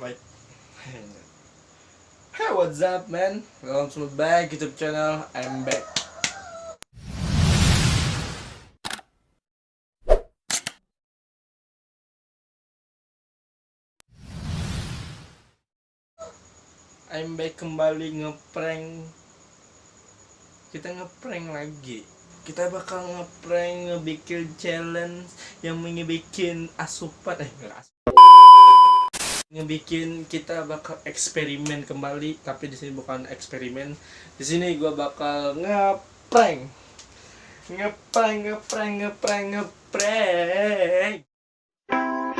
Like, hey, what's up, man? Welcome to my back YouTube channel. I'm back. I'm back kembali ngeprank. Kita ngeprank lagi. Kita bakal ngeprank, ngebikin challenge yang ngebikin asupan ngebikin kita bakal eksperimen kembali, tapi di sini bukan eksperimen. Di sini gua bakal ngeprank. Ngeprank.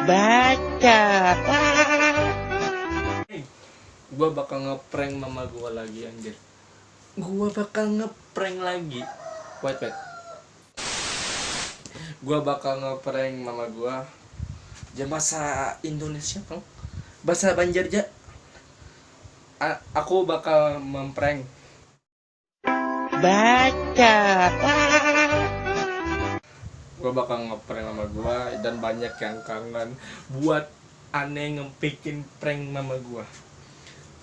Baca. Gua bakal ngeprank mama gua lagi, anjir. Gua bakal ngeprank lagi. Wait. Gua bakal ngeprank mama gua. Bahasa Indonesia, Bang. Bahasa Banjarja. Aku bakal memprank. Baca. Gue bakal ngeprank mama gue dan banyak yang kangen buat aneh ngebikin prank mama gue.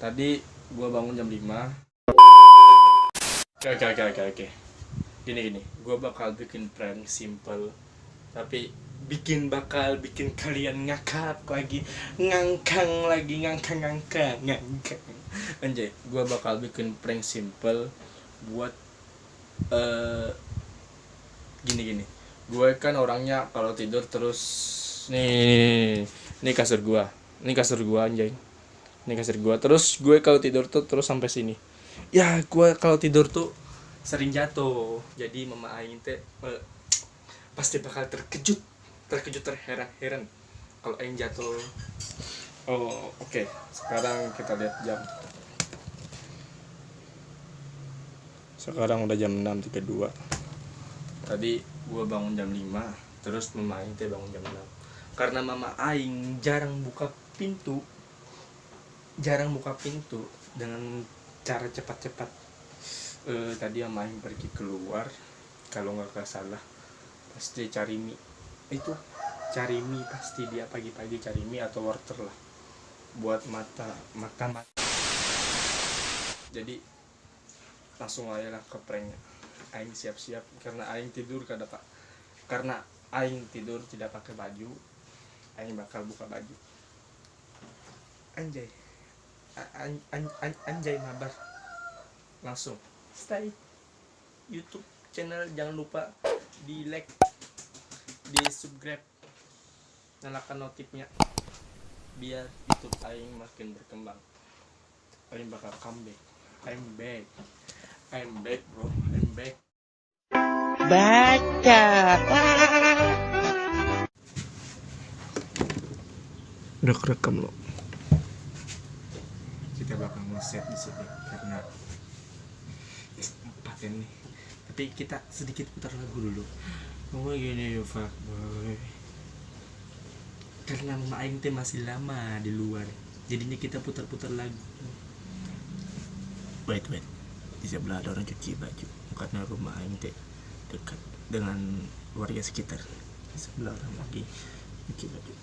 Tadi gue bangun jam 5. Oke. Gini. Gue bakal bikin prank simple, tapi bakal bikin kalian ngakak lagi, ngangkang. Anjay, gue bakal bikin prank simple buat gini. Gue kan orangnya kalau tidur terus nih kasur gua. Ini kasur gua, anjay. Ini kasur gua. Terus gue kalau tidur tuh terus sampai sini. Ya, gue kalau tidur tuh sering jatuh. Jadi mama aing teh pasti bakal terkejut terheran-heran kalau aing jatuh. Oh, oke. Sekarang kita lihat jam. Sekarang udah jam 6.32. Tadi gua bangun jam 5, terus mama aing teh bangun jam 6. Karena mama aing jarang buka pintu dengan cara cepat-cepat. Tadi mama aing pergi keluar, kalau nggak salah pasti cari mie. Cari mie pasti, dia pagi-pagi cari mie atau wortel lah buat makan. Jadi langsung aja lah ke pranknya. Aing siap-siap karena aing tidur karena aing tidur tidak pakai baju. Aing bakal buka baju. Anjay. Anjay mabar. Langsung stay YouTube channel, jangan lupa di like, di subscribe, nyalakan notifnya biar YouTube aing makin berkembang. Aing bakal comeback. I'm back, bro. I'm back. Baca. Udah kerekam lo. Kita bakal nge-set di sini karena paten nih. Tapi kita sedikit putar lagu dulu. Oh gini yo, fuck boy. Karena mama aing teh masih lama di luar, jadinya kita putar-putar lagu. Wait. Di sebelah ada orang cuci baju karena rumah aing teh dekat dengan warga sekitar. Di sebelah orang lagi cuci baju.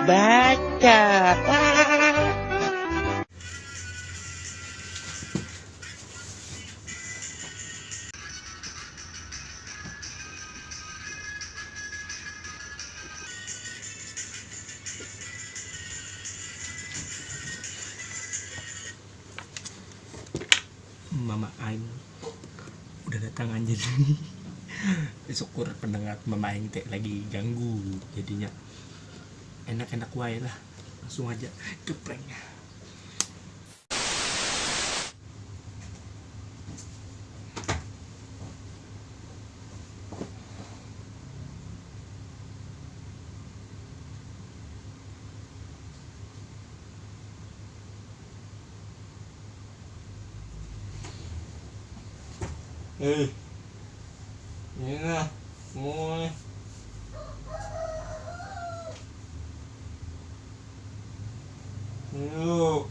Baca. Mama aing udah datang anjir. Syukur pendengar mama aing teh lagi ganggu, jadinya enak-enak wae lah. Langsung aja ke prank. Ini nah, mulai. Yuk.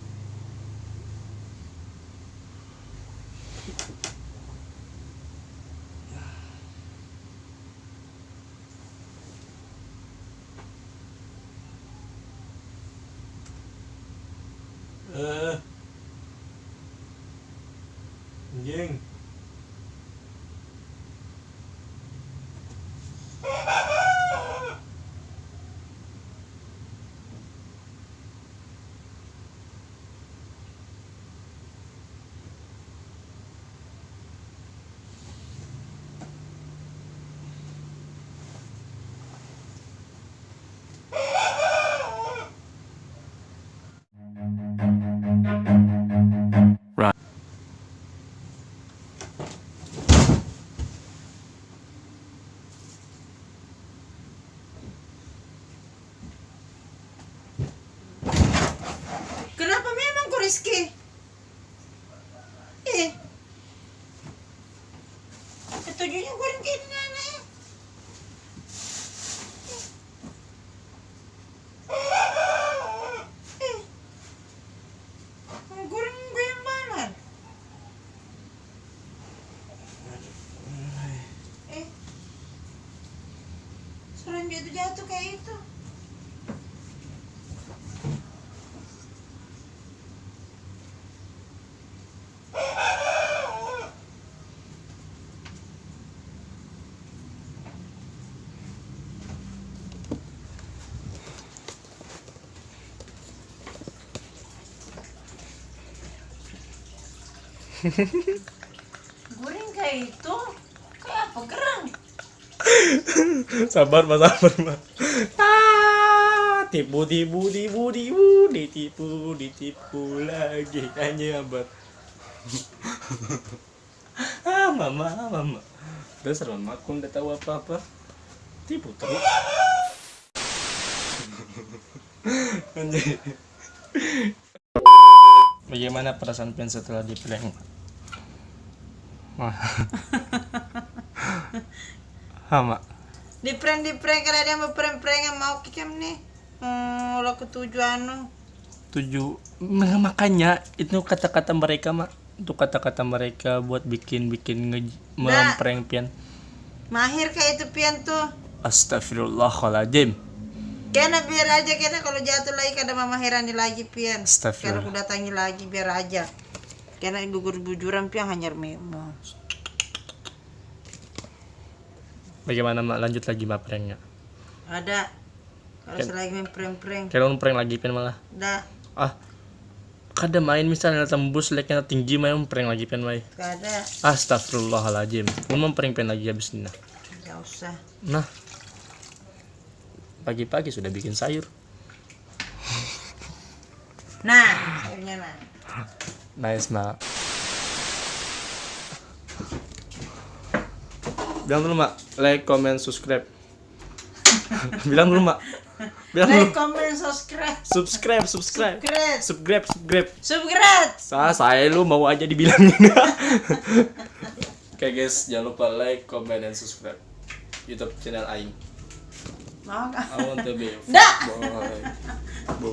Anjing. Kenapa memang kok Rizky? Ketujuhnya goreng kayak gini anaknya. Goreng gue yang mana? Serem jatuh-jatuh kayak itu. Goreng kayak itu? Kayak apa gerang? Sabar mas, tipu ditipu lagi anjing abad. Mama dasar mama aku nggak tahu apa tipu terus. Anjing. Bagaimana perasaan Pian setelah di prank? Mak. Di prank karena dia mau prank mau kikem nih. Lo ketujuh anu. 7 makanya itu kata-kata mereka mak, itu kata-kata mereka buat bikin memprank Pian. Mahir kayak itu Pian tuh. Astagfirullahaladzim. Kena biar aja, kena kalau jatuh lagi kada mama herani lagi Pian. Astagfirullah. Karena aku datangi lagi biar aja. Kena gugur bujuran Pian hanyar memang. Bagaimana mak, lanjut lagi mak pranknya? Ada. Kalau selagi main prank. Kalau prank lagi Pian malah. Dah. Kada main misalnya tembus like-nya tinggi main prank lagi Pian mai. Kada. Astagfirullahaladzim. Mau prank Pian lagi habis ini. Enggak usah. Nah. Pagi-pagi sudah bikin sayur. Nah, sayurnya nah. Nice mak. Bilang dulu mak, like, comment, subscribe. Bilang dulu mak. Bilang dulu. Like, comment, subscribe. Subscribe. Saya lu mau aja dibilangin. Oke guys, jangan lupa like, comment, dan subscribe YouTube channel Aing. Mau I want to be a Dah. boy.